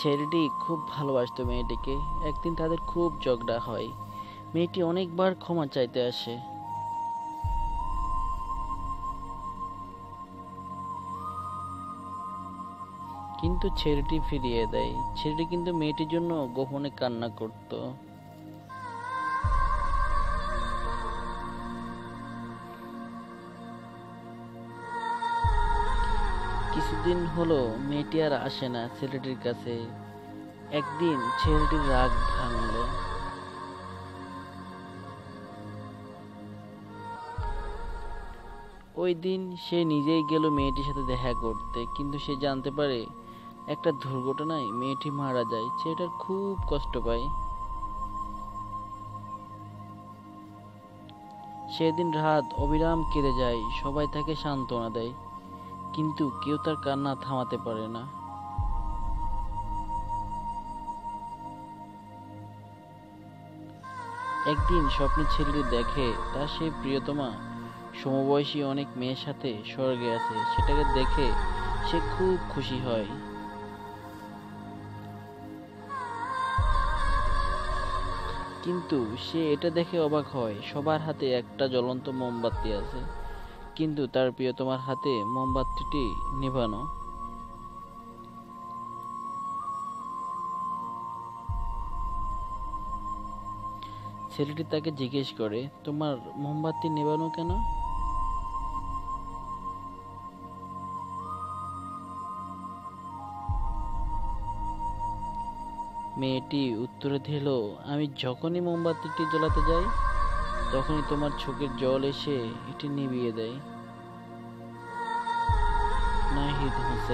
ছেলেটি খুব ভালোবাসতো মেয়েটিকে। একদিন তাদের খুব ঝগড়া হয়। মেয়েটি অনেকবার ক্ষমা চাইতে আসে, কিন্তু ছেলেটি ফিরিয়ে দেয়। ছেলেটি কিন্তু মেয়েটির জন্য গোপনে কান্না করত। কিছুদিন হলো মেয়েটি আর আসে না ছেলেটির কাছে। একদিন ছেলেটির রাগ ভাঙলো। ওই দিন সে নিজেই গেল মেয়েটির সাথে দেখা করতে, কিন্তু সে জানতে পারে একটা দুর্ঘটনায় মেয়েটি মারা যায়। ছেলেটার খুব কষ্ট পায়। সেদিন রাত অবিরাম কেঁদে যায়। সবাই তাকে সান্ত্বনা দেয়, কিন্তু কেউ তার কান্না থামাতে পারে না। একদিন স্বপ্নে ছেলেটি দেখে তার সেই প্রিয়তমা সমবয়সী অনেক মেয়ের সাথে স্বর্গে আছে। সেটাকে দেখে সে খুব খুশি হয়। কিন্তু সে এটা দেখে অবাক হয়, সবার হাতে একটা জ্বলন্ত মোমবাতি আছে, কিন্তু তার প্রিয়তমার হাতে মোমবাতিটি নিভানো। ছেলেটি তাকে জিজ্ঞেস করে, তোমার মোমবাতি নেভানো কেন? মেয়েটি উত্তরে দিল, আমি যখনই মোমবাতিটি জ্বালাতে যাই তখনই তোমার চোখের জল এসে এটি নিভিয়ে দেয়। নাহিদ হোসেন।